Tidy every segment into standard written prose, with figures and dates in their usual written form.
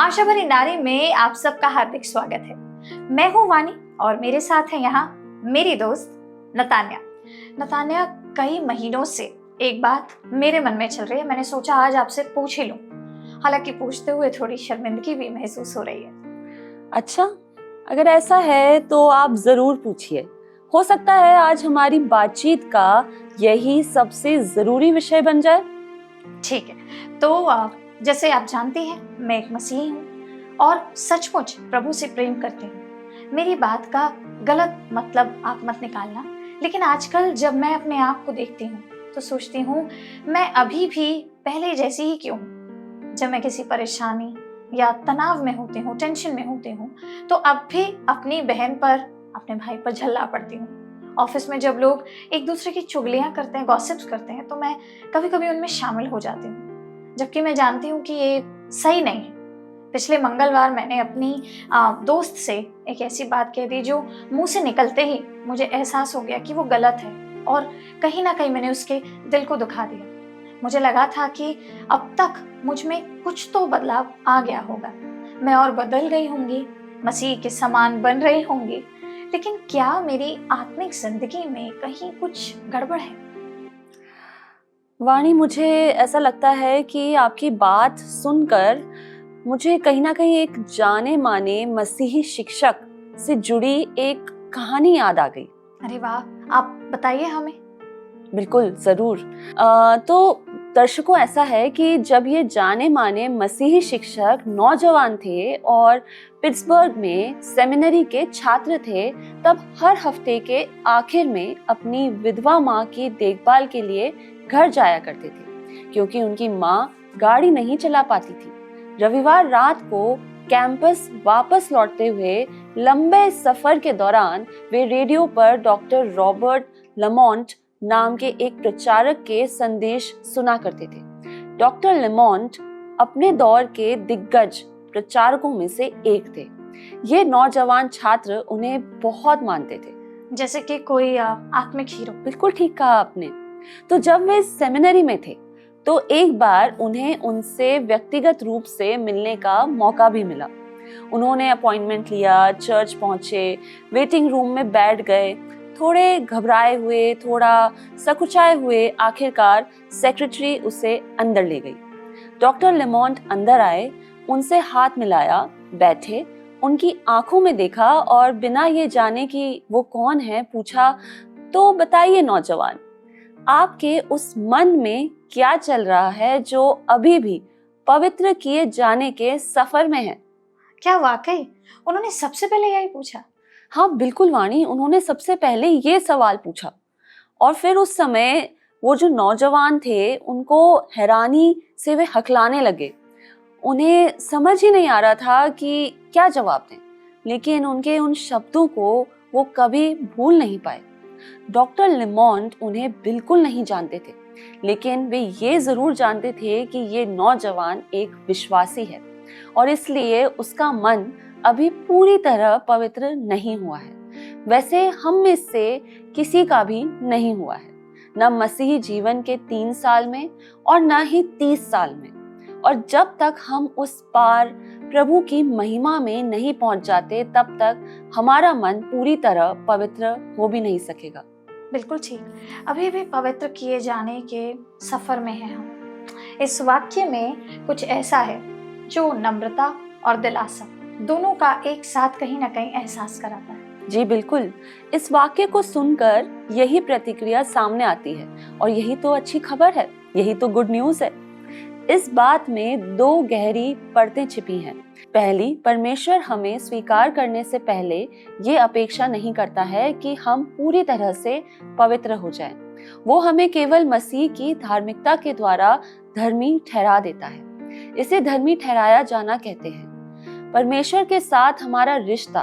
आशा भरी नारी में आप सबका हार्दिक स्वागत है। मैं हूँ वानी और मेरे साथ है यहाँ मेरी दोस्त नतान्या। नतान्या, कई महीनों से एक बात मेरे मन में चल रही है, मैंने सोचा आज आपसे पूछ ही लूं। हालांकि पूछते हुए थोड़ी शर्मिंदगी भी महसूस हो रही है। अच्छा, अगर ऐसा है तो आप जरूर पूछिए। हो सकता है आज हमारी बातचीत का यही सबसे जरूरी विषय बन जाए। ठीक है, तो जैसे आप जानती हैं, मैं एक मसीही हूँ और सचमुच प्रभु से प्रेम करती हूँ। मेरी बात का गलत मतलब आप मत निकालना, लेकिन आजकल जब मैं अपने आप को देखती हूँ तो सोचती हूँ मैं अभी भी पहले जैसी ही क्यों हूँ। जब मैं किसी परेशानी या तनाव में होती हूँ, टेंशन में होती हूँ, तो अब भी अपनी बहन पर, अपने भाई पर झल्ला पड़ती हूँ। ऑफिस में जब लोग एक दूसरे की चुगलियाँ करते हैं, गॉसिप्स करते हैं, तो मैं कभी कभी उनमें शामिल हो जाती हूँ, जबकि मैं जानती हूँ कि ये सही नहीं है। पिछले मंगलवार मैंने अपनी दोस्त से एक ऐसी बात कह दी जो मुंह से निकलते ही मुझे एहसास हो गया कि वो गलत है, और कहीं ना कहीं मैंने उसके दिल को दुखा दिया। मुझे लगा था कि अब तक मुझ में कुछ तो बदलाव आ गया होगा, मैं और बदल गई होंगी, मसीह के समान बन रही होंगी, लेकिन क्या मेरी आत्मिक जिंदगी में कहीं कुछ गड़बड़ है? वाणी, मुझे ऐसा लगता है कि आपकी बात सुनकर मुझे कहीं ना कहीं एक जाने माने मसीही शिक्षक से जुड़ी एक कहानी याद आ गई। अरे वाह, आप बताइए हमें। बिल्कुल, जरूर। तो दर्शकों, ऐसा है कि जब ये जाने माने मसीही शिक्षक नौजवान थे और पिट्सबर्ग में सेमिनरी के छात्र थे, तब हर हफ्ते के आखिर में अपनी विधवा माँ की देखभाल के लिए घर जाया करते थे, क्योंकि उनकी माँ गाड़ी नहीं चला पाती थी। रविवार रात को कैंपस वापस लौटते हुए लंबे सफर के दौरान वे रेडियो पर डॉक्टर रॉबर्ट लेमॉन्ट नाम के एक प्रचारक के संदेश सुना करते थे। डॉक्टर लेमॉन्ट अपने दौर के दिग्गज प्रचारकों में से एक थे। ये नौजवान छात्र उन्हें बहुत मानते थे, जैसे कि कोई आत्मिक हीरो। बिल्कुल ठीक कहा आपने। तो जब वे सेमिनरी में थे तो एक बार उन्हें उनसे व्यक्तिगत रूप से मिलने का मौका भी मिला। उन्होंने अपॉइंटमेंट लिया, चर्च पहुंचे, वेटिंग रूम में बैठ गए। थोड़े घबराए हुए, थोड़ा सकुचाए हुए, आखिरकार सेक्रेटरी उसे अंदर ले गई। डॉक्टर लेमॉन्ट अंदर आए, उनसे हाथ मिलाया, बैठे, उनकी आंखों में देखा और बिना ये जाने कि वो कौन है पूछा, तो बताइए नौजवान, आपके उस मन में क्या चल रहा है जो अभी भी पवित्र किए जाने के सफर में है? क्या वाकई उन्होंने सबसे पहले यही पूछा? हाँ बिल्कुल वाणी, उन्होंने सबसे पहले ये सवाल पूछा। और फिर उस समय वो जो नौजवान थे उनको हैरानी से वे हकलाने लगे। उन्हें समझ ही नहीं आ रहा था कि क्या जवाब दें, लेकिन उनके उन शब्दों को वो कभी भूल नहीं पाए। डॉक्टर लेमॉन्ट उन्हें बिल्कुल नहीं जानते थे, लेकिन वे ये जरूर जानते थे कि ये नौजवान एक विश्वासी है और इसलिए उसका मन अभी पूरी तरह पवित्र नहीं हुआ है। वैसे हम में से किसी का भी नहीं हुआ है, न मसीही जीवन के 3 साल में और न ही 30 साल में। और जब तक हम उस पार प्रभु की महिमा में नहीं पहुंच जाते, तब तक हमारा मन पूरी तरह पवित्र हो भी नहीं सकेगा। बिल्कुल ठीक, अभी भी पवित्र किए जाने के सफर में हैं हम। इस वाक्य में कुछ ऐसा है जो नम्रता और दिलासा दोनों का एक साथ कहीं ना कहीं एहसास कराता है। जी बिल्कुल, इस वाक्य को सुनकर यही प्रतिक्रिया सामने आती है और यही तो अच्छी खबर है, यही तो गुड न्यूज है। इस बात में 2 गहरी परतें छिपी हैं। पहली, परमेश्वर हमें स्वीकार करने से पहले ये अपेक्षा नहीं करता है कि हम पूरी तरह से पवित्र हो जाएं। वो हमें केवल मसीह की धार्मिकता के द्वारा धर्मी ठहरा देता है। इसे धर्मी ठहराया जाना कहते हैं। परमेश्वर के साथ हमारा रिश्ता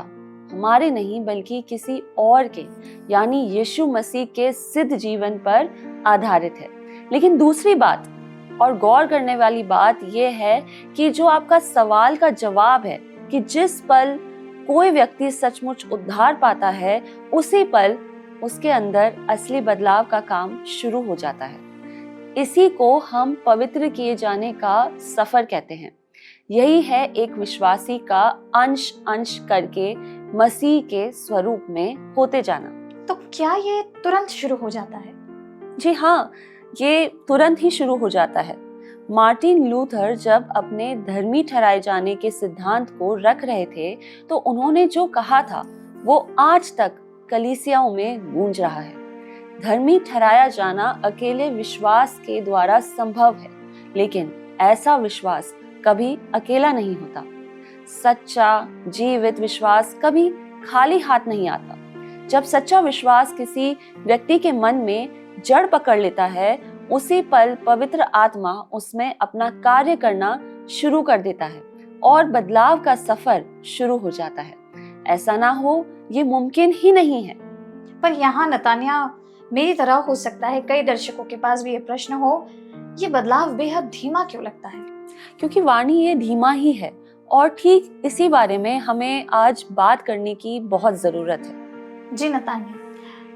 हमारे नहीं बल्कि किसी और के, यानी यीशु मसीह के सिद्ध जीवन पर आधारित है। लेकिन दूसरी बात और गौर करने वाली बात यह है कि जो आपका सवाल का जवाब है कि जिस पल कोई व्यक्ति सचमुच उद्धार पाता है, उसी पल उसके अंदर असली बदलाव का काम शुरू हो जाता है। इसी को हम पवित्र किए जाने का सफर कहते हैं। यही है एक विश्वासी का अंश अंश करके मसीह के स्वरूप में होते जाना। तो क्या ये तुरंत शुरू हो जाता है? जी हाँ, ये तुरंत ही शुरू हो जाता है। मार्टिन लूथर जब अपने धर्मी ठहराए जाने के सिद्धांत को रख रहे थे तो उन्होंने जो कहा था वो आज तक कलीसियाओं में गूंज रहा है। धर्मी ठहराया जाना अकेले विश्वास के द्वारा संभव है, लेकिन ऐसा विश्वास कभी अकेला नहीं होता। सच्चा जीवित विश्वास कभी खाली हाथ नहीं आता। जब सच्चा विश्वास किसी व्यक्ति के मन में जड़ पकड़ लेता है, उसी पल पवित्र आत्मा उसमें अपना कार्य करना शुरू कर देता है और बदलाव का सफर शुरू हो जाता है। ऐसा ना हो ये मुमकिन ही नहीं है। पर यहाँ नतान्या, मेरी तरह हो सकता है कई दर्शकों के पास भी ये प्रश्न हो, ये बदलाव बेहद धीमा क्यों लगता है? क्योंकि वाणी ये धीमा ही है और ठीक इसी बारे में हमें आज बात करने की बहुत जरूरत है। जी नतान्या,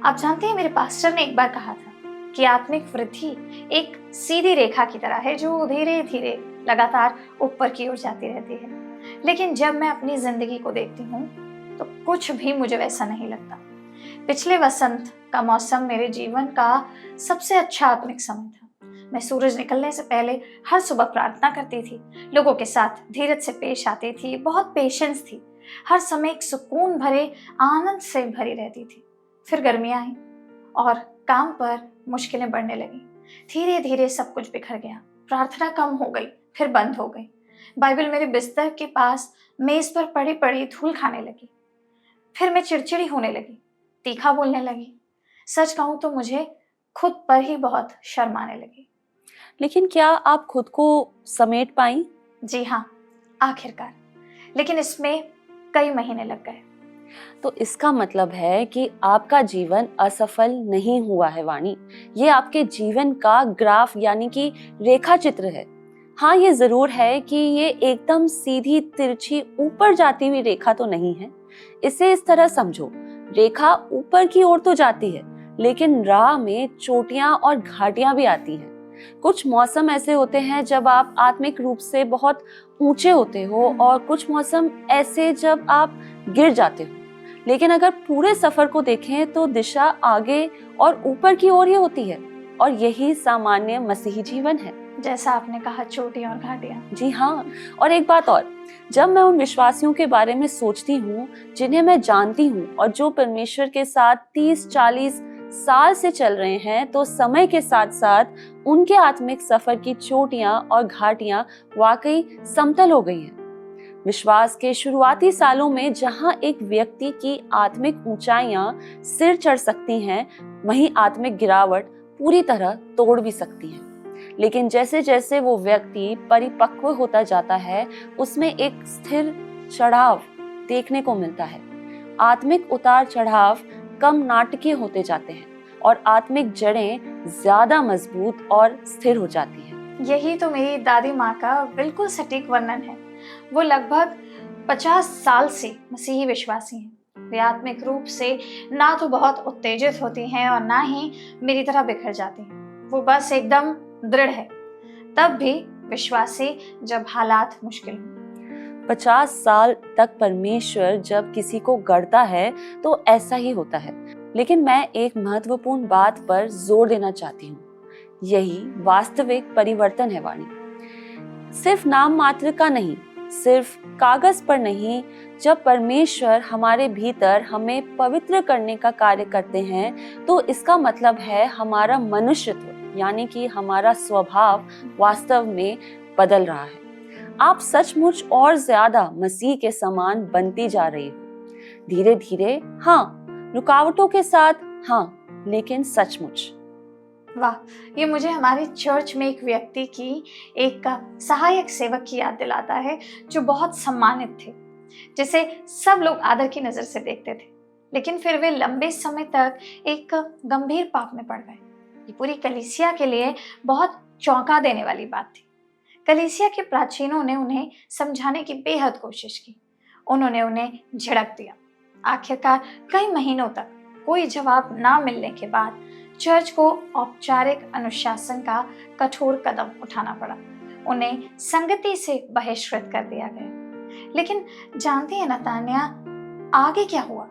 आप जानते हैं मेरे पास्टर ने एक बार कहा था कि आत्मिक वृद्धि एक सीधी रेखा की तरह है जो धीरे धीरे लगातार ऊपर की ओर जाती रहती है। लेकिन जब मैं अपनी जिंदगी को देखती हूँ तो कुछ भी मुझे वैसा नहीं लगता। पिछले वसंत का मौसम मेरे जीवन का सबसे अच्छा आत्मिक समय था। मैं सूरज निकलने से पहले हर सुबह प्रार्थना करती थी, लोगों के साथ धीरज से पेश आती थी, बहुत पेशेंस थी, हर समय एक सुकून भरे आनंद से भरी रहती थी। फिर गर्मियां आई और काम पर मुश्किलें बढ़ने लगी। धीरे धीरे सब कुछ बिखर गया। प्रार्थना कम हो गई, फिर बंद हो गई। बाइबल मेरे बिस्तर के पास मेज पर पड़ी पड़ी धूल खाने लगी। फिर मैं चिड़चिड़ी होने लगी, तीखा बोलने लगी। सच कहूं तो मुझे खुद पर ही बहुत शर्म आने लगी। लेकिन क्या आप खुद को समेट पाई? जी हाँ, आखिरकार। लेकिन इसमें कई महीने लग गए। तो इसका मतलब है कि आपका जीवन असफल नहीं हुआ है वाणी। ये आपके जीवन का ग्राफ यानी कि रेखा चित्र है। हाँ, ये जरूर है कि ये एकदम सीधी तिरछी ऊपर जाती हुई रेखा तो नहीं है। इसे इस तरह समझो, रेखा ऊपर की ओर तो जाती है, लेकिन राह में चोटियां और घाटियां भी आती हैं। कुछ मौसम ऐसे होते हैं जब आप आत्मिक रूप से बहुत ऊंचे होते हो और कुछ मौसम ऐसे जब आप गिर जाते हो। लेकिन अगर पूरे सफर को देखें तो दिशा आगे और ऊपर की ओर ही होती है और यही सामान्य मसीही जीवन है। जैसा आपने कहा, चोटियां और घाटियां। जी हाँ, और एक बात और, जब मैं उन विश्वासियों के बारे में सोचती हूँ जिन्हें मैं जानती हूँ और जो परमेश्वर के साथ 30-40 साल से चल रहे हैं, तो समय के साथ साथ उनके आत्मिक सफर की चोटियां और घाटियां वाकई समतल हो गई हैं। विश्वास के शुरुआती सालों में जहां एक व्यक्ति की आत्मिक ऊंचाइयां सिर चढ़ सकती हैं, वहीं आत्मिक गिरावट पूरी तरह तोड़ भी सकती है। लेकिन जैसे जैसे वो व्यक्ति परिपक्व होता जाता है, उसमें एक स्थिर चढ़ाव देखने को मिलता है। आत्मिक उतार चढ़ाव कम नाटकीय होते जाते हैं और आत्मिक जड़ें ज्यादा मजबूत और स्थिर हो जाती हैं। यही तो मेरी दादी माँ का बिल्कुल सटीक वर्णन है। वो लगभग 50 साल से मसीही विश्वासी हैं। वे आत्मिक रूप से ना तो बहुत उत्तेजित होती हैं और ना ही मेरी तरह बिखर जाती हैं। वो बस एकदम दृढ़ है, तब भी विश्वासी जब हालात मुश्किल हो। 50 साल तक परमेश्वर जब किसी को गढ़ता है तो ऐसा ही होता है। लेकिन मैं एक महत्वपूर्ण बात पर जोर देना चाहती हूँ, यही वास्तविक परिवर्तन है वाणी। सिर्फ नाम मात्र का नहीं, सिर्फ कागज पर नहीं। जब परमेश्वर हमारे भीतर हमें पवित्र करने का कार्य करते हैं तो इसका मतलब है हमारा मनुष्यत्व यानी कि हमारा स्वभाव वास्तव में बदल रहा है। आप सचमुच और ज्यादा मसीह के समान बनती जा रही हो, धीरे धीरे, हाँ, रुकावटों के साथ, हाँ, लेकिन सचमुच। वाह, ये मुझे हमारी चर्च में एक व्यक्ति की एक सहायक सेवक की याद दिलाता है जो बहुत सम्मानित थे, जिसे सब लोग आदर की नजर से देखते थे। लेकिन फिर वे लंबे समय तक एक गंभीर पाप में पड़ गए। ये पूरी कलीसिया के लिए बहुत चौंका देने वाली बात थी। कलीसिया के प्राचीनों ने उन्हें समझाने की बेहद कोशिश की। उन्होंने उन्हें झिड़क दिया। आखिरकार कई महीनों तक कोई जवाब ना मिलने के बाद चर्च को औपचारिक अनुशासन का कठोर कदम उठाना पड़ा। उन्हें संगति से बहिष्कृत कर दिया गया। लेकिन जानती है नतान्या, आगे क्या हुआ?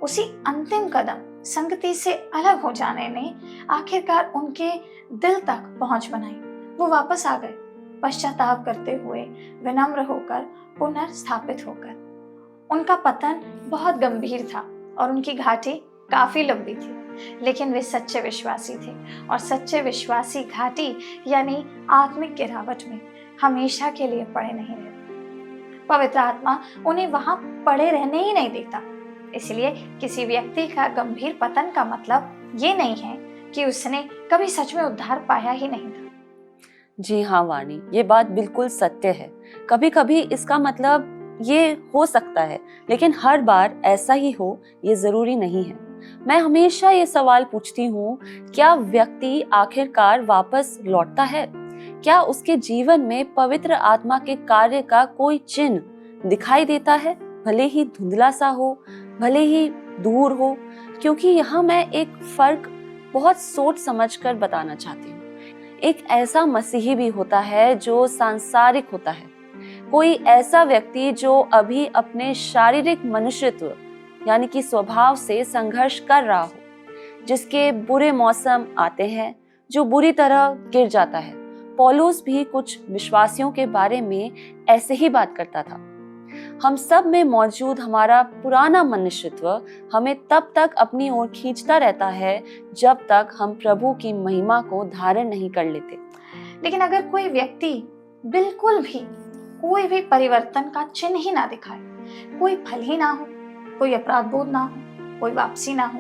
उसी अंतिम कदम, संगति से अलग हो जाने ने आखिरकार उनके दिल तक पहुंच बनाई। वो वापस आ गए, पश्चाताप करते हुए, विनम्र होकर, पुनर्स्थापित होकर। उनका पतन बहुत गंभीर था और उनकी घाटी काफी लंबी थी, लेकिन वे सच्चे विश्वासी थे और सच्चे विश्वासी घाटी यानी आत्मिक गिरावट में हमेशा के लिए पड़े नहीं रहते। पवित्र आत्मा उन्हें वहां पड़े रहने ही नहीं देता। इसलिए किसी व्यक्ति का गंभीर पतन का मतलब ये नहीं है कि उसने कभी सच में उद्धार पाया ही नहीं था। जी हाँ वाणी, ये बात बिल्कुल सत्य है। कभी कभी इसका मतलब ये हो सकता है, लेकिन हर बार ऐसा ही हो ये जरूरी नहीं है। मैं हमेशा ये सवाल पूछती हूँ, क्या व्यक्ति आखिरकार वापस लौटता है? क्या उसके जीवन में पवित्र आत्मा के कार्य का कोई चिन्ह दिखाई देता है, भले ही धुंधला सा हो, भले ही दूर हो? क्योंकि यहाँ मैं एक फर्क बहुत सोच समझ कर बताना चाहती हूँ। एक ऐसा मसीही भी होता है जो सांसारिक होता है, कोई ऐसा व्यक्ति जो अभी अपने शारीरिक मनुष्यत्व यानी कि स्वभाव से संघर्ष कर रहा हो, जिसके बुरे मौसम आते हैं, जो बुरी तरह गिर जाता है। पौलुस भी कुछ विश्वासियों के बारे में ऐसे ही बात करता था। हम सब में मौजूद हमारा पुराना मनुष्यत्व हमें तब तक अपनी ओर खींचता रहता है जब तक हम प्रभु की महिमा को धारण नहीं कर लेते। लेकिन अगर कोई व्यक्ति बिल्कुल भी कोई भी परिवर्तन का चिन्ह ही ना दिखाए, कोई फल ही ना हो, कोई अपराध बोध ना हो, कोई वापसी ना हो,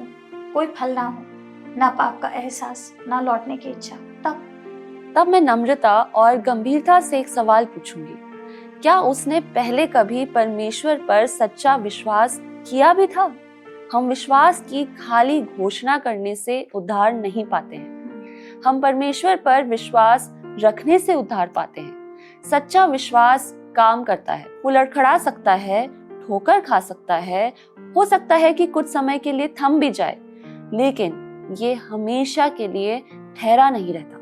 कोई फल ना हो, ना पाप का एहसास, ना लौटने की इच्छा, तब मैं नम्रता और गंभीरता से एक सवाल पूछूंगी, क्या उसने पहले कभी परमेश्वर पर सच्चा विश्वास किया भी था? हम विश्वास की खाली घोषणा करने से उद्धार नहीं पाते हैं, हम परमेश्वर पर विश्वास रखने से उद्धार पाते हैं। सच्चा विश्वास काम करता है, वो लड़खड़ा सकता है, ठोकर खा सकता है, हो सकता है कि कुछ समय के लिए थम भी जाए, लेकिन ये हमेशा के लिए ठहरा नहीं रहता।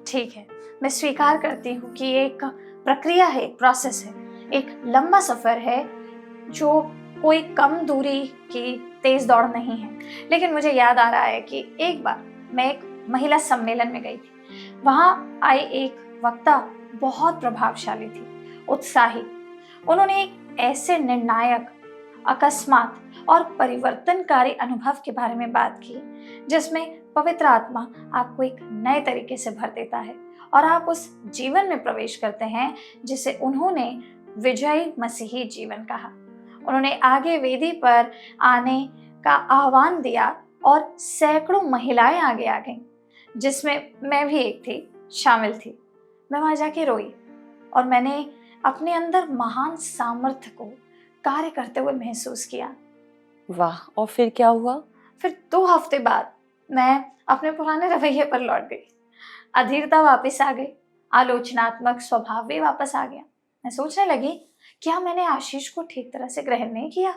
ठीक है, मैं स्वीकार करती हूँ कि ये एक प्रक्रिया है, एक प्रोसेस है, एक लंबा सफर है जो कोई कम दूरी की तेज दौड़ नहीं है। लेकिन मुझे याद आ रहा है कि एक बार मैं एक महिला सम्मेलन में गई थी। वहां आई एक वक्ता बहुत प्रभावशाली थी, उत्साही। उन्होंने एक ऐसे निर्णायक, अकस्मात और परिवर्तनकारी अनुभव के बारे में बात की जिसमें पवित्र आत्मा आपको एक नए तरीके से भर देता है और आप उस जीवन में प्रवेश करते हैं जिसे उन्होंने विजयी मसीही जीवन कहा। उन्होंने आगे वेदी पर आने का आह्वान दिया और सैकड़ों महिलाएं आगे आ गईं, जिसमें मैं भी एक थी, शामिल थी। मैं वहां जाके रोई और मैंने अपने अंदर महान सामर्थ्य को कार्य करते हुए महसूस किया। वाह, और फिर क्या हुआ? फिर 2 हफ्ते बाद मैं अपने पुराने रवैये पर लौट गई। अधीरता वापस आ गई, आलोचनात्मक स्वभाव भी वापस आ गया। मैं सोचने लगी, क्या मैंने आशीष को ठीक तरह से ग्रहण नहीं किया,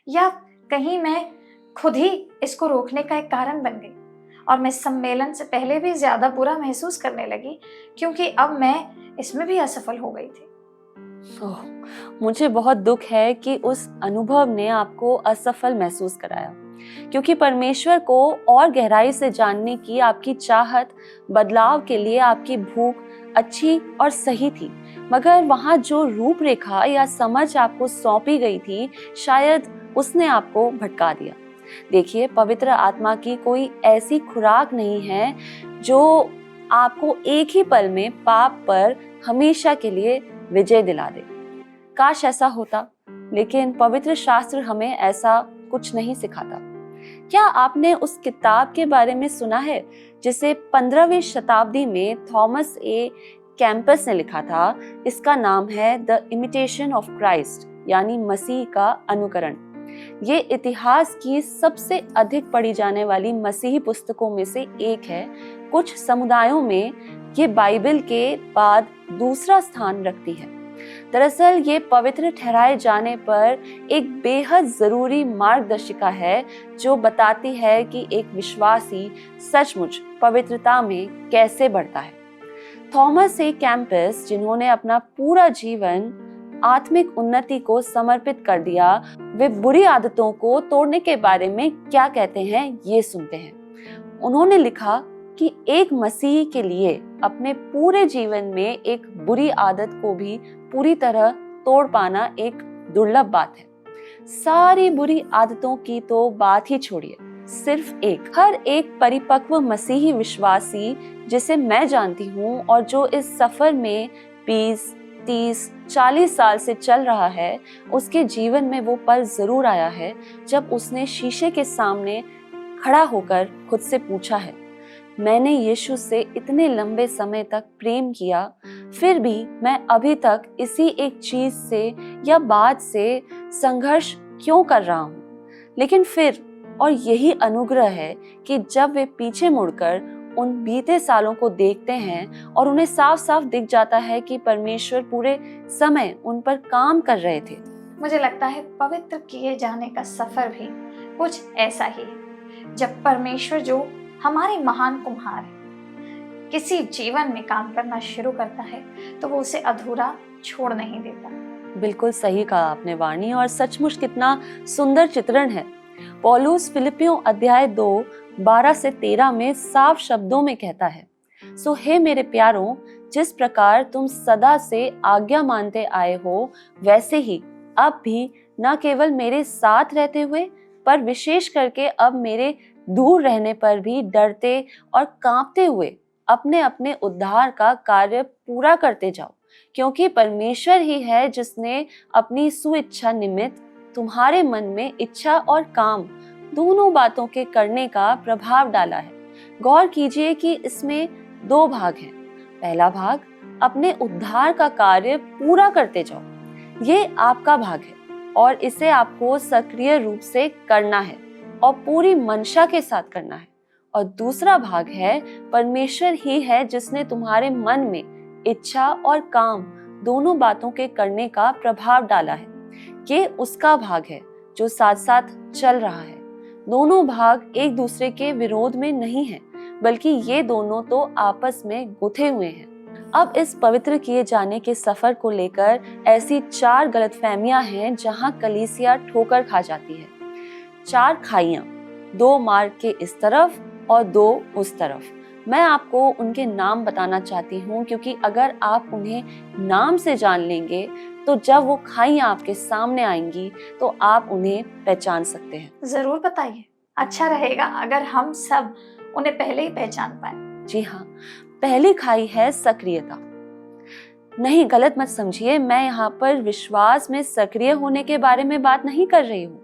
या कहीं मैं खुद ही इसको रोकने का एक कारण बन गई? और मैं सम्मेलन से पहले भी ज्यादा बुरा महसूस करने लगी क्योंकि अब मैं इसमें भी असफल हो गई थी। मुझे बहुत दुख है कि उस अनुभव ने आपको असफल महसूस कराया, क्योंकि परमेश्वर को और गहराई से जानने की आपकी चाहत, बदलाव के लिए आपकी भूख अच्छी और सही थी, मगर वहाँ जो रूपरेखा या समझ आपको सौंपी गई थी, शायद उसने आपको भटका दिया। देखिए, पवित्र आत्मा की कोई ऐसी खुराक नहीं है जो आपको एक ही पल में पाप पर हमेशा के लिए विजय दिला दे। काश ऐसा होता, लेकिन पवित्र शास्त्र हमें ऐसा कुछ नहीं सिखाता। क्या आपने उस किताब के बारे में सुना है जिसे 15वीं शताब्दी में थॉमस ए कैंपस ने लिखा था? इसका नाम है द इमिटेशन ऑफ क्राइस्ट, यानी मसीह का अनुकरण। ये इतिहास की सबसे अधिक पढ़ी जाने वाली मसीही पुस्तकों में से एक है। कुछ समुदायों में ये बाइबल के बाद दूसरा स्थान रखती है। दरअसल ये पवित्र ठहराए जाने पर एक बेहद जरूरी मार्गदर्शिका है जो बताती है कि एक विश्वासी सचमुच पवित्रता में कैसे बढ़ता है। थॉमस ए कैम्पस, जिन्होंने अपना पूरा जीवन आत्मिक उन्नति को समर्पित कर दिया, वे बुरी आदतों को तोड़ने के बारे में क्या कहते हैं, ये सुनते हैं। उन्होंने लिखा कि एक मसीही के लिए अपने पूरे जीवन में एक बुरी आदत को भी पूरी तरह तोड़ पाना एक दुर्लभ बात है। सारी बुरी आदतों की तो बात ही छोड़िए, सिर्फ हर एक परिपक्व मसीही विश्वासी जिसे मैं जानती हूँ और जो इस सफर में 20, 30, 40 साल से चल रहा है, उसके जीवन में वो पल जरूर आया है जब उसने शीशे के सामने खड़ा होकर खुद से पूछा है, मैंने यीशु से इतने लंबे समय तक प्रेम किया, फिर भी मैं अभी तक इसी एक चीज से या बात से संघर्ष क्यों कर रहा हूँ। लेकिन फिर, और यही अनुग्रह है कि जब वे पीछे मुड़कर उन बीते सालों को देखते हैं और उन्हें साफ साफ दिख जाता है कि परमेश्वर पूरे समय उन पर काम कर रहे थे। मुझे लगता है पवित्र किए जाने का सफर भी कुछ ऐसा ही है। जब परमेश्वर, जो हमारे महान कुम्हार है, किसी जीवन में काम करना शुरू करता है तो वो उसे अधूरा छोड़ नहीं देता। बिल्कुल सही कहा आपने वाणी, और सचमुच कितना सुंदर चित्रण है। पौलुस फिलिपियों अध्याय 2, 12 से 13 में साफ शब्दों में कहता है, सो हे मेरे प्यारों, जिस प्रकार तुम सदा से आज्ञा मानते आए हो, वैसे ही अब भी न केवल मेरे साथ रहते हुए, पर विशेष करके अब मेरे दूर रहने पर भी डरते और कांपते हुए अपने अपने उद्धार का कार्य पूरा करते जाओ, क्योंकि परमेश्वर ही है जिसने अपनी सुइच्छा निमित्त तुम्हारे मन में इच्छा और काम दोनों बातों के करने का प्रभाव डाला है। गौर कीजिए कि इसमें 2 भाग हैं। पहला भाग, अपने उद्धार का कार्य पूरा करते जाओ, ये आपका भाग है और इसे आपको सक्रिय रूप से करना है और पूरी मंशा के साथ करना है। और दूसरा भाग है, परमेश्वर ही है जिसने तुम्हारे मन में इच्छा और काम दोनों बातों के करने का प्रभाव डाला है। ये उसका भाग है जो साथ साथ चल रहा है। दोनों भाग एक दूसरे के विरोध में नहीं है, बल्कि ये दोनों तो आपस में गुथे हुए हैं। अब इस पवित्र किए जाने के सफर को लेकर ऐसी 4 गलतफहमियां हैं जहां कलीसिया ठोकर खा जाती है। 4 खाइयां, 2 मार्ग के इस तरफ और 2 उस तरफ। मैं आपको उनके नाम बताना चाहती हूँ, क्योंकि अगर आप उन्हें नाम से जान लेंगे तो जब वो खाइयां आपके सामने आएंगी तो आप उन्हें पहचान सकते हैं। जरूर बताइए, अच्छा रहेगा अगर हम सब उन्हें पहले ही पहचान पाए। जी हाँ, पहली खाई है सक्रियता। नहीं, गलत मत समझिए, मैं यहाँ पर विश्वास में सक्रिय होने के बारे में बात नहीं कर रही हूँ।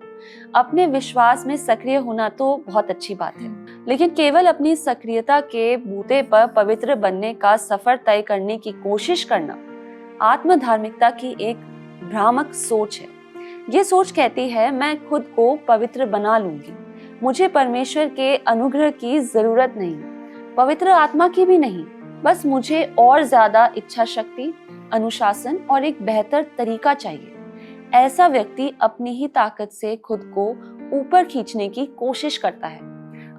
अपने विश्वास में सक्रिय होना तो बहुत अच्छी बात है, लेकिन केवल अपनी सक्रियता के बूते पर पवित्र बनने का सफर तय करने की कोशिश करना आत्मधार्मिकता की एक भ्रामक सोच है। ये सोच कहती है, मैं खुद को पवित्र बना लूंगी, मुझे परमेश्वर के अनुग्रह की जरूरत नहीं, पवित्र आत्मा की भी नहीं, बस मुझे और ज्यादा इच्छा शक्ति, अनुशासन और एक बेहतर तरीका चाहिए। ऐसा व्यक्ति अपनी ही ताकत से खुद को ऊपर खींचने की कोशिश करता है,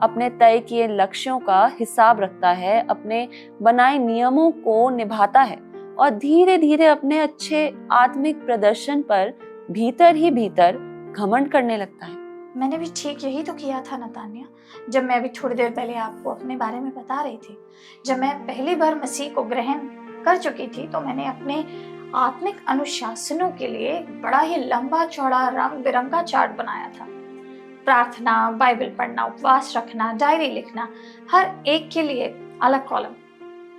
अपने तय किए लक्ष्यों का हिसाब रखता है, अपने बनाए नियमों को निभाता है और धीरे धीरे अपने अच्छे आत्मिक प्रदर्शन पर भीतर ही भीतर घमंड करने लगता है। मैंने भी ठीक यही तो किया था नतान्या। जब मैं अभी थोड़ी देर पहले आपको अपने बारे में बता रही थी, जब मैं पहली बार मसीह को ग्रहण कर चुकी थी तो मैंने अपने आत्मिक अनुशासनों के लिए बड़ा ही लंबा चौड़ा रंग बिरंगा चार्ट बनाया था। प्रार्थना, बाइबल पढ़ना, उपवास रखना, डायरी लिखना, हर एक के लिए अलग कॉलम।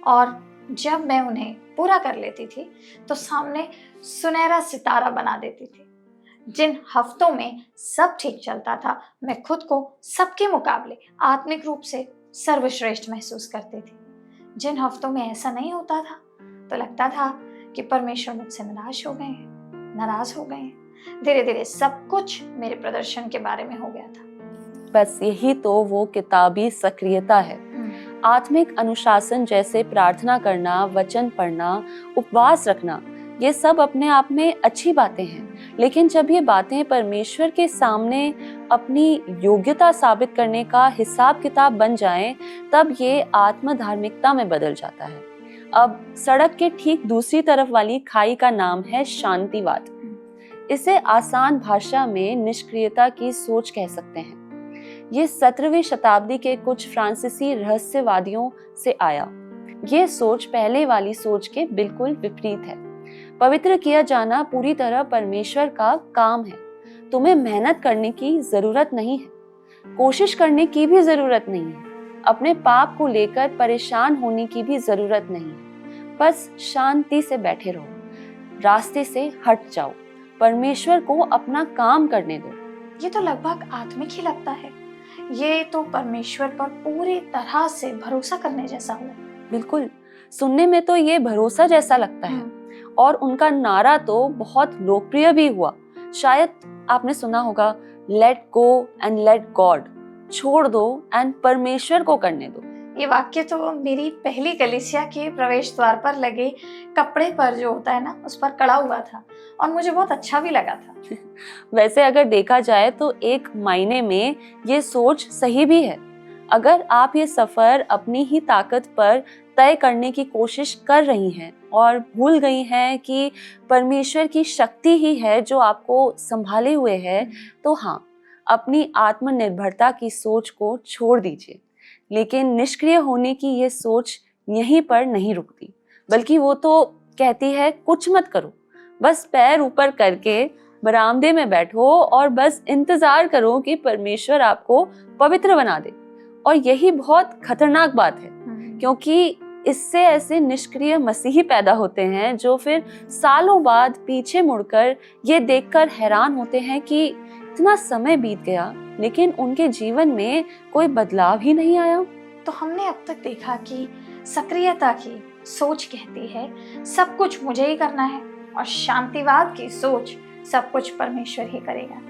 और जब मैं उन्हें पूरा कर लेती थी तो सामने सुनहरा सितारा बना देती थी। जिन हफ्तों में सब ठीक चलता था, मैं खुद को सबके मुकाबले आत्मिक रूप से सर्वश्रेष्ठ महसूस करती थी। जिन हफ्तों में ऐसा नहीं होता था तो लगता था कि परमेश्वर मुझसे नाराज हो गए हैं। धीरे धीरे सब कुछ मेरे प्रदर्शन के बारे में हो गया था। बस यही तो वो किताबी सक्रियता है। आत्मिक अनुशासन जैसे प्रार्थना करना, वचन पढ़ना, उपवास रखना, ये सब अपने आप में अच्छी बातें हैं, लेकिन जब ये बातें परमेश्वर के सामने अपनी योग्यता साबित करने का हिसाब किताब बन जाएं, तब ये आत्म धार्मिकता में बदल जाता है। अब सड़क के ठीक दूसरी तरफ वाली खाई का नाम है शांतिवाद। इसे आसान भाषा में निष्क्रियता की सोच कह सकते हैं। ये 17वीं शताब्दी के कुछ फ्रांसीसी रहस्यवादियों से आया। ये सोच पहले वाली सोच के बिल्कुल विपरीत है। पवित्र किया जाना पूरी तरह परमेश्वर का काम है। तुम्हें मेहनत करने की जरूरत नहीं है, कोशिश करने की भी जरूरत नहीं है, अपने पाप को लेकर परेशान होने की भी जरूरत नहीं है। बस शांति से बैठे रहो, रास्ते से हट जाओ, परमेश्वर को अपना काम करने दो। ये तो लगभग आत्मिक ही लगता है। ये तो परमेश्वर पर पूरी तरह से भरोसा करने जैसा हुआ। बिल्कुल, सुनने में तो ये भरोसा जैसा लगता है। और उनका नारा तो बहुत लोकप्रिय भी हुआ। शायद आपने सुना होगा, let go and let God, छोड़ दो एंड परमेश्वर को करने दो। ये वाक्य तो मेरी पहली कलीसिया के प्रवेश द्वार पर लगे कपड़े पर जो होता है ना, उस पर कड़ा हुआ था और मुझे बहुत अच्छा भी लगा था। वैसे अगर देखा जाए तो एक मायने में ये सोच सही भी है। अगर आप ये सफर अपनी ही ताकत पर तय करने की कोशिश कर रही हैं और भूल गई हैं कि परमेश्वर की शक्ति ही है जो आपको संभाले हुए है, तो हाँ, अपनी आत्मनिर्भरता की सोच को छोड़ दीजिए। लेकिन निष्क्रिय होने की ये सोच यहीं पर नहीं रुकती, बल्कि वो तो कहती है कुछ मत करो, बस पैर ऊपर करके बरामदे में बैठो और बस इंतजार करो कि परमेश्वर आपको पवित्र बना दे। और यही बहुत खतरनाक बात है, क्योंकि इससे ऐसे निष्क्रिय मसीही पैदा होते हैं जो फिर सालों बाद पीछे मुड़कर ये देखकर हैरान होते हैं कि इतना समय बीत गया लेकिन उनके जीवन में कोई बदलाव ही नहीं आया। तो हमने अब तक देखा कि सक्रियता की सोच कहती है सब कुछ मुझे ही करना है, और शांतिवाद की सोच सब कुछ परमेश्वर ही करेगा।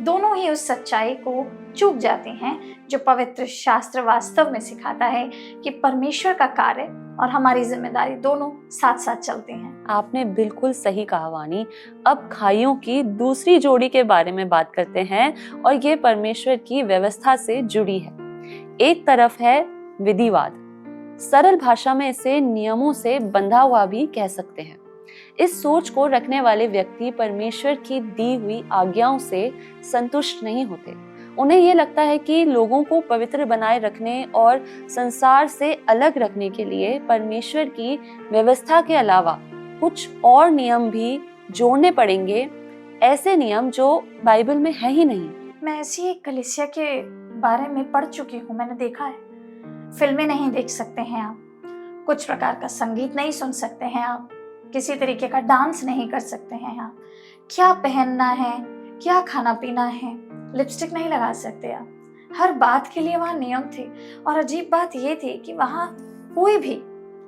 दोनों ही उस सच्चाई को चूक जाते हैं जो पवित्र शास्त्र वास्तव में सिखाता है कि परमेश्वर का कार्य और हमारी जिम्मेदारी दोनों साथ साथ चलते हैं। आपने बिल्कुल सही कहा वानी। अब खाइयों की दूसरी जोड़ी के बारे में बात करते हैं, और ये परमेश्वर की व्यवस्था से जुड़ी है। एक तरफ है विधिवाद, सरल भाषा में इसे नियमों से बंधा हुआ भी कह सकते हैं। इस सोच को रखने वाले व्यक्ति परमेश्वर की दी हुई आज्ञाओं से संतुष्ट नहीं होते। उन्हें ये लगता है कि लोगों को पवित्र बनाए रखने और संसार से अलग रखने के लिए परमेश्वर की व्यवस्था के अलावा कुछ और नियम भी जोड़ने पड़ेंगे, ऐसे नियम जो बाइबल में है ही नहीं। मैं ऐसी एक कलीसिया के बारे में पढ़ चुकी हूँ, मैंने देखा है। फिल्में नहीं देख सकते हैं आप, कुछ प्रकार का संगीत नहीं सुन सकते हैं आप, किसी तरीके का डांस नहीं कर सकते हैं आप, क्या पहनना है, क्या खाना पीना है, लिपस्टिक नहीं लगा सकते आप। हर बात के लिए वहाँ नियम थे। और अजीब बात ये थी कि वहाँ कोई भी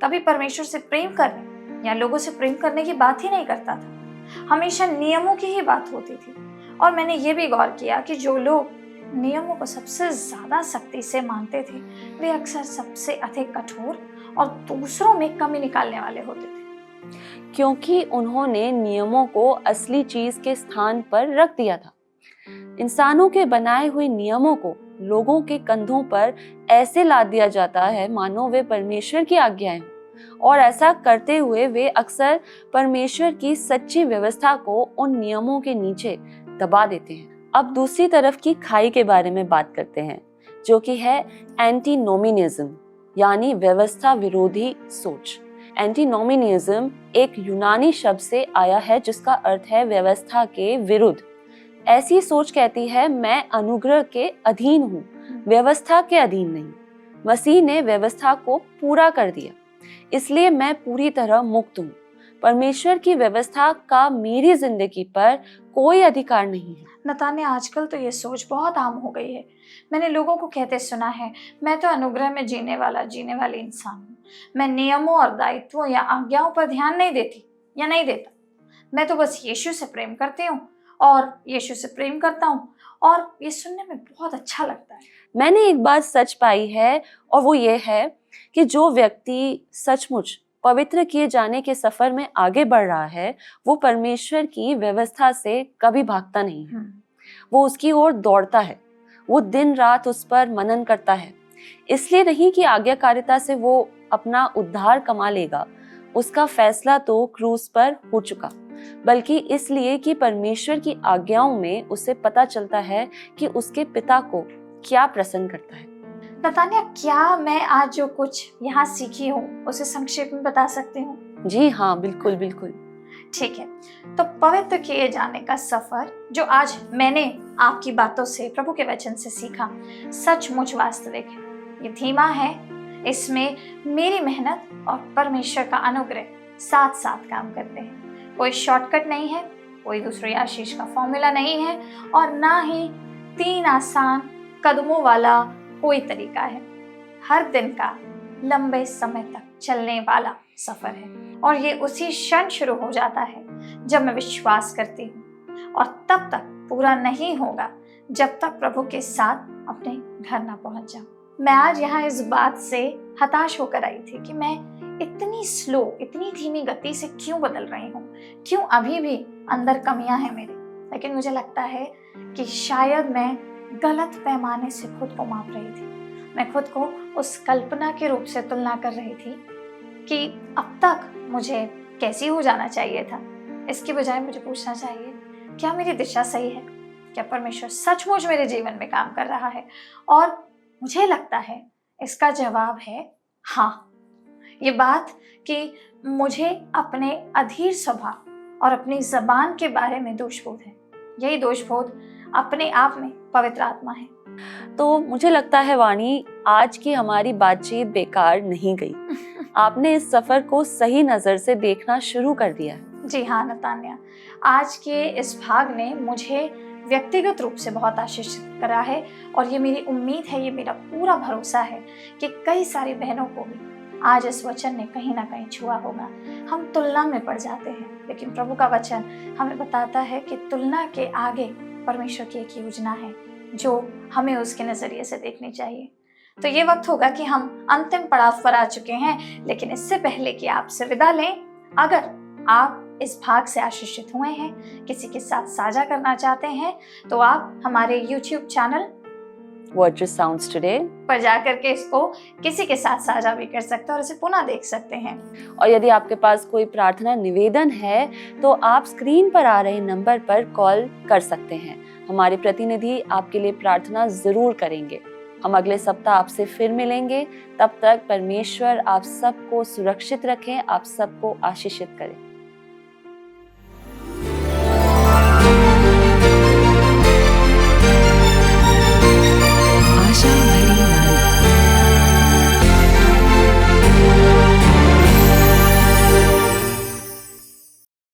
कभी परमेश्वर से प्रेम करने या लोगों से प्रेम करने की बात ही नहीं करता था। हमेशा नियमों की ही बात होती थी। और मैंने ये भी गौर किया कि जो लोग नियमों को सबसे ज्यादा सख्ती से मानते थे वे अक्सर सबसे अधिक कठोर और दूसरों में कमी निकालने वाले होते थे, क्योंकि उन्होंने नियमों को असली चीज के स्थान पर रख दिया था। इंसानों के बनाए हुए नियमों को लोगों के कंधों पर ऐसे लाद दिया जाता है मानो वे परमेश्वर की आज्ञाएं हों, और ऐसा करते हुए वे अक्सर परमेश्वर की सच्ची व्यवस्था को उन नियमों के नीचे दबा देते हैं। अब दूसरी तरफ की खाई के बारे में बात करते हैं, जो कि है एंटीनोमिनिज्म, यानी व्यवस्था विरोधी सोच। एंटीनोमिनिज्म एक यूनानी शब्द से आया है जिसका अर्थ है व्यवस्था के विरुद्ध। ऐसी सोच कहती है मैं अनुग्रह के अधीन हूँ, व्यवस्था के अधीन नहीं। मसीह ने व्यवस्था को पूरा कर दिया, इसलिए मैं पूरी तरह मुक्त हूँ। परमेश्वर की व्यवस्था का मेरी जिंदगी पर कोई अधिकार नहीं है। नताने, आजकल तो ये सोच बहुत आम हो गई है। मैंने लोगों को कहते सुना है, मैं तो अनुग्रह में जीने वाली इंसान हूँ, मैं नियमों और दायित्वों या आज्ञाओं पर ध्यान नहीं देती या नहीं देता, मैं तो बस यीशु से प्रेम करती हूँ और यीशु से प्रेम करता हूँ। और ये सुनने में बहुत अच्छा लगता है। मैंने एक बात सच पाई है, और वो ये है कि जो व्यक्ति सचमुच पवित्र किए जाने के सफर में आगे बढ़ रहा है वो परमेश्वर की व्यवस्था से कभी भागता नहीं है। वो उसकी ओर दौड़ता है, वो दिन रात उस पर मनन करता है। इसलिए नहीं कि आज्ञाकारिता से वो अपना उद्धार कमा लेगा, उसका फैसला तो क्रूस पर हो चुका, बल्कि इसलिए कि परमेश्वर की आज्ञाओं में उसे पता चलता है कि उसके पिता को क्या प्रसन्न करता है। नतान्या, क्या मैं आज जो कुछ यहाँ सीखी हूँ उसे संक्षेप में बता सकती हूँ? जी हाँ, बिल्कुल बिल्कुल। ठीक है, तो पवित्र किए जाने का सफर जो आज मैंने आपकी बातों से, प्रभु के वचन से सीखा, सचमुच वास्तविक है। ये धीमा है, इसमें मेरी मेहनत और परमेश्वर का अनुग्रह साथ साथ काम करते हैं। कोई शॉर्टकट नहीं है, कोई दूसरी आशीष का फॉर्मूला नहीं है, और ना ही 3 आसान कदमों वाला कोई तरीका है। हर दिन का लंबे समय तक चलने वाला सफर है, और ये उसी क्षण शुरू हो जाता है जब मैं विश्वास करती हूँ, और तब तक पूरा नहीं होगा जब तक प्रभु के साथ अपने घर ना पहुंच जाऊं। मैं आज यहाँ इस बात से हताश होकर आई थी कि मैं इतनी स्लो, इतनी धीमी गति से क्यों बदल रही हूँ, क्यों अभी भी अंदर कमियां हैं मेरे। लेकिन मुझे लगता है कि शायद मैं गलत पैमाने से खुद को माप रही थी। मैं खुद को उस कल्पना के रूप से तुलना कर रही थी कि अब तक मुझे कैसी हो जाना चाहिए था। इसकी बजाय मुझे पूछना चाहिए, क्या मेरी दिशा सही है? क्या परमेश्वर सचमुच मेरे जीवन में काम कर रहा है? और मुझे लगता है इसका जवाब है हाँ। ये बात कि मुझे अपने अधीर स्वभाव और अपनी जबान के बारे में दोषबोध है। यही दोषबोध अपने आप में पवित्र आत्मा है। तो मुझे लगता है वाणी, आज की हमारी बातचीत बेकार नहीं गई। आपने इस सफर को सही नजर से देखना शुरू कर दिया। जी हाँ नतान्या, आज के इस भाग ने मुझे व्यक्तिगत रूप से बहुत आशीषित करा है, और ये मेरी उम्मीद है, ये मेरा पूरा भरोसा है कि कई सारी बहनों को भी आज इस वचन ने कहीं ना कहीं छुआ होगा। हम तुलना में पड़ जाते हैं, लेकिन प्रभु का वचन हमें बताता है कि तुलना के आगे परमेश्वर की एक योजना है जो हमें उसके नजरिए से देखनी चाहिए। तो ये वक्त होगा कि हम अंतिम पड़ाव पर आ चुके हैं, लेकिन इससे पहले कि आपसे विदा लें, अगर आप इस भाग से आशीषित हुए हैं, किसी के साथ साझा करना चाहते हैं, तो आप हमारे YouTube channel What Just Sounds Today पर जाकर के इसको किसी के साथ साझा भी कर सकते हैं और इसे पुनः देख सकते हैं। और यदि आपके पास कोई प्रार्थना निवेदन है तो आप स्क्रीन पर आ रहे नंबर पर कॉल कर सकते हैं। हमारे प्रतिनिधि आपके लिए प्रार्थना जरूर करेंगे। हम अगले सप्ताह आपसे फिर मिलेंगे। तब तक परमेश्वर आप सबको सुरक्षित रखें, आप सबको आशीषित करें।